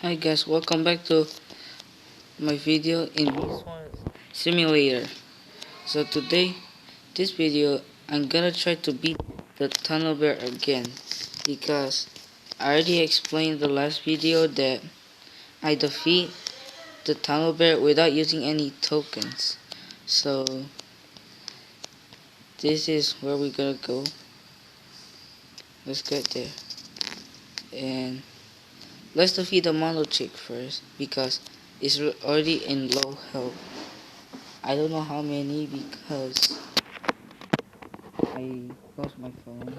Hi guys, welcome back to my video in this one simulator. So today, this video, I'm gonna try to beat the tunnel bear again because I already explained the last video that I defeat the tunnel bear without using any tokens. So this is where we're gonna go. Let's get there and let's defeat the mono chick first because it's already in low health. I don't know how many because I lost my phone.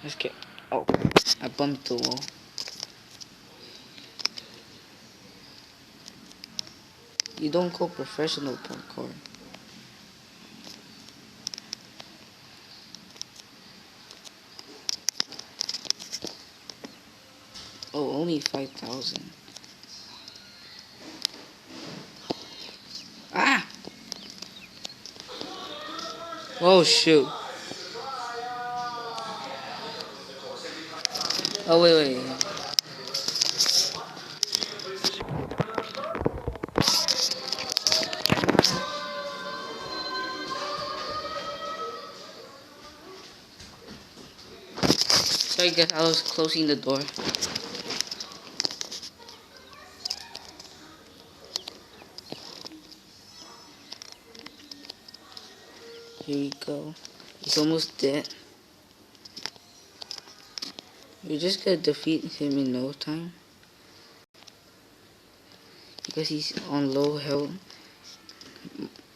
Let's get. Oh, I bumped the wall. You don't call professional parkour. Oh, only 5,000. Ah! Oh shoot. Oh wait. Sorry guys, I was closing the door. Here we go. He's almost dead. We're just gonna defeat him in no time. Because he's on low health.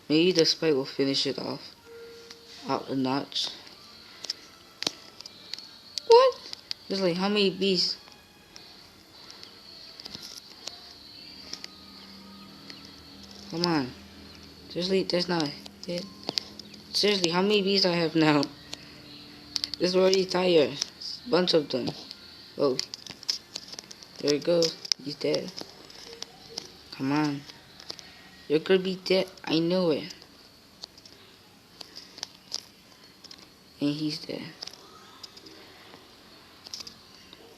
Maybe the spike will finish it off. Out a notch. What? There's like how many bees? Come on. Seriously, that's not it. Seriously, how many bees do I have now? This is already tired. Bunch of them. Oh, there it goes. He's dead. Come on. You're gonna be dead. I know it. And he's dead.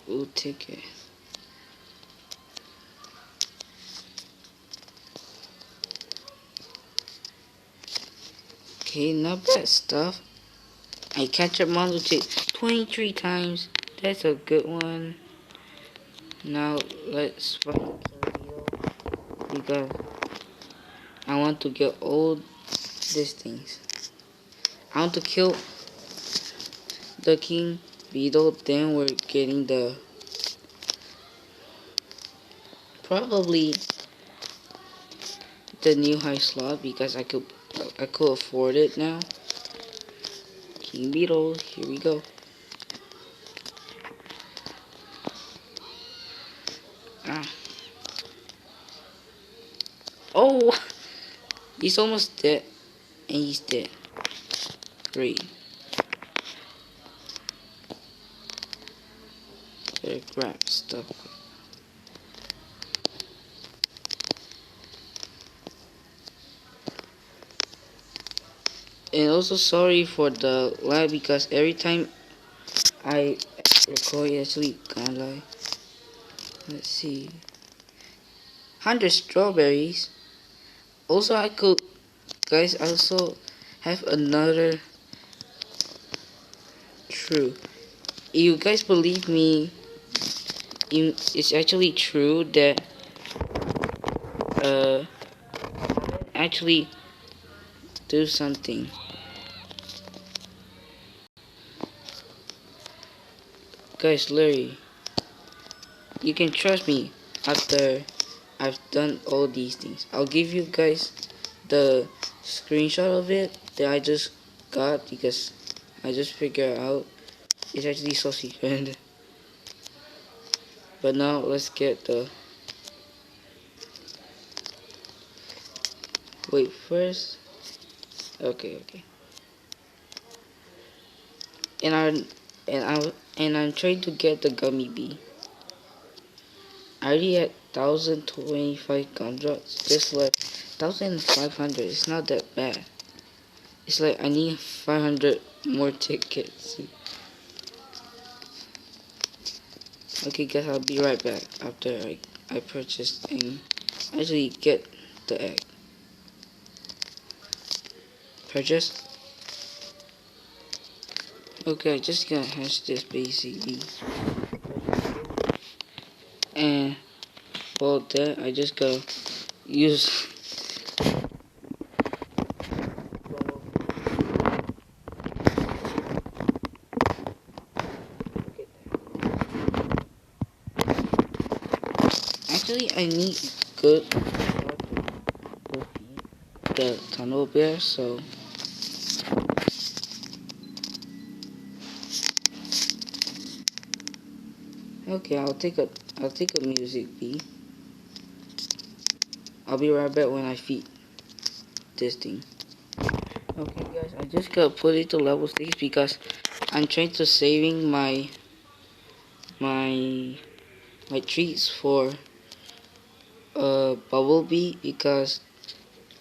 Ooh, ticket. Okay, not bad stuff. I catch up Mondo Chick 23 times. That's a good one. Now let's fight Tornado because I want to get all these things. I want to kill the King Beetle, then we're getting the probably the new high slot because I could afford it now. King Beetle, here we go. Ah. Oh, he's almost dead, and he's dead. Great. Better grab stuff. And also sorry for the lag because every time I record, actually can't lie. Let's see. 100 strawberries. Also, I could, guys, also have another true. If you guys believe me, it's actually true that actually do something. Guys, Larry, you can trust me after I've done all these things. I'll give you guys the screenshot of it that I just got because I just figured out it's actually so secret. But now let's get the wait first. Okay. And I'm trying to get the gummy bee. I already had 1,025 gumdrops. Just like 1,500. It's not that bad. It's like I need 500 more tickets. Okay, guys, I'll be right back after I purchase and actually get the egg. Purchase. Okay, just gonna hatch this basically. And for that, I just gotta use. Actually, I need good to feed the tunnel bear, so. Okay, I'll take a music beat. I'll be right back when I feed this thing. Okay guys, I just gotta put it to level 6 because I'm trying to saving my my treats for Bumblebee because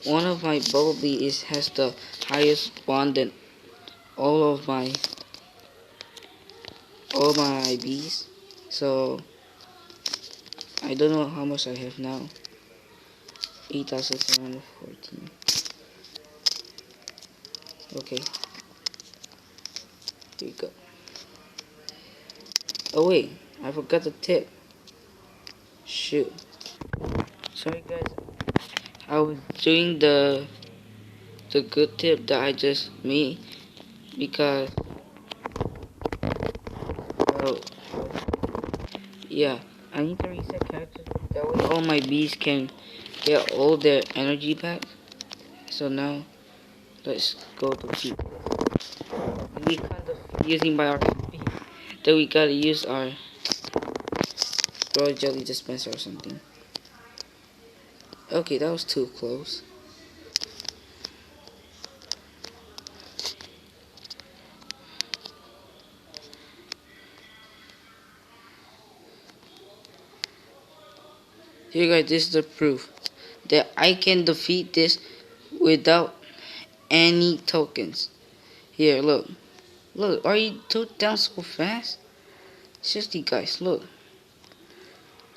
one of my Bumblebee has the highest bond than all of all my bees. So I don't know how much I have now. 8,714. Okay, here we go. Oh wait, I forgot the tip. Shoot. Sorry guys. I was doing the good tip that I just made because yeah, I need to reset characters that way all my bees can get all their energy back. So now let's go to feed. We kind of using by our feet. Then we gotta use our royal jelly dispenser or something. Okay, that was too close. Here guys, this is the proof that I can defeat this without any tokens. Here, look. Look, are you took down so fast? Seriously guys, look.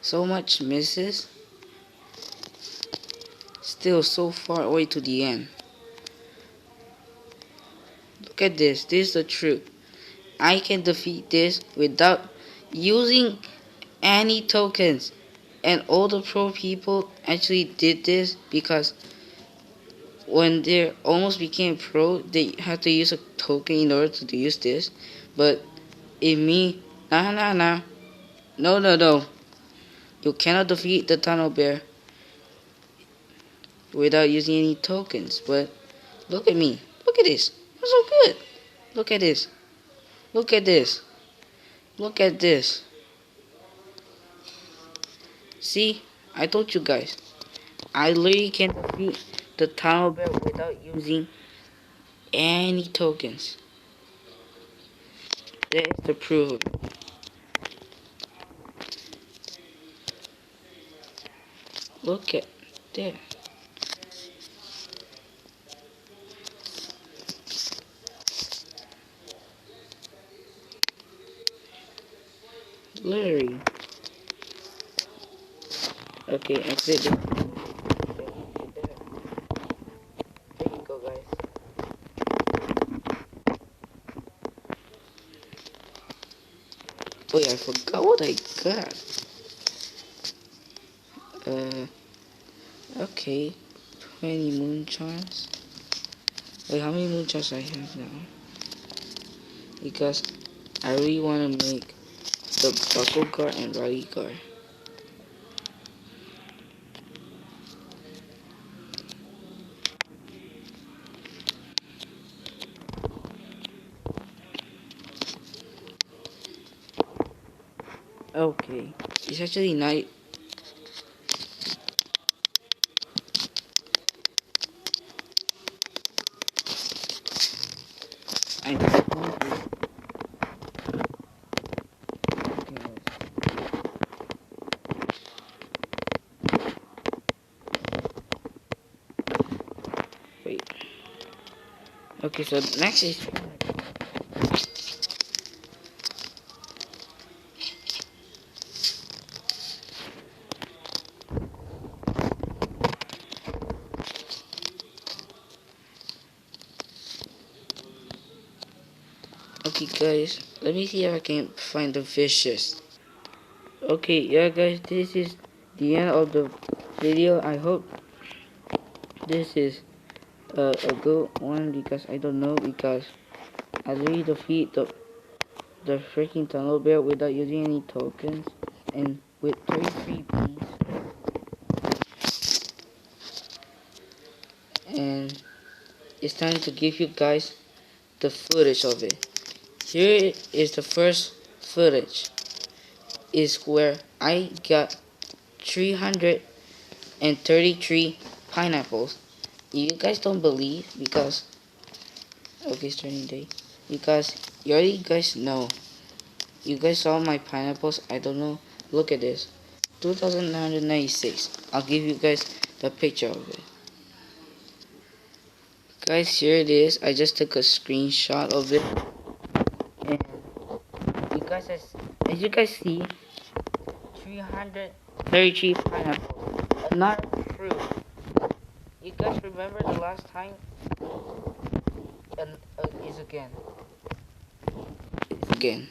So much misses. Still so far away to the end. Look at this. This is the truth. I can defeat this without using any tokens. And all the pro people actually did this because when they almost became pro, they had to use a token in order to use this. But in me, nah. No. You cannot defeat the tunnel bear without using any tokens. But look at me. Look at this. I'm so good. Look at this. Look at this. Look at this. See? I told you guys. I literally can defeat the tunnel bear without using any tokens. That is the proof of it. Look at there. Literally. Okay, exit. There you go, guys. Wait, I forgot what I got. Okay. 20 moon charms. Wait, how many moon charms I have now? Because I really want to make the buckle guard and rally guard. Okay, it's actually night. I wait. Okay, so next is Okay guys, let me see if I can find the fishes. Okay, yeah guys, this is the end of the video. I hope this is a good one because I don't know, because I really defeat the freaking tunnel bear without using any tokens and with 33 bees, and it's time to give you guys the footage of it. Here is the first footage, is where I got 333 pineapples. You guys don't believe because okay, starting day, because you already guys know. You guys saw my pineapples. I don't know. Look at this, 2,996. I'll give you guys the picture of it. Guys, here it is. I just took a screenshot of it, and you guys, as you guys see, 333 pineapples. Not fruit. You guys remember the last time? And is again. It's again.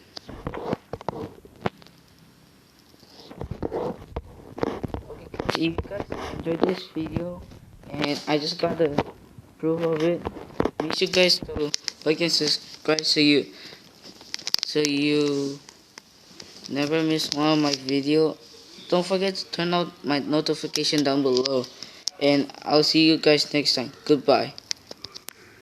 Okay, guys, if you guys enjoyed this video, and I just got the proof of it, make sure guys to like and subscribe so you never miss one of my video. Don't forget to turn on my notification down below, and I'll see you guys next time. Goodbye.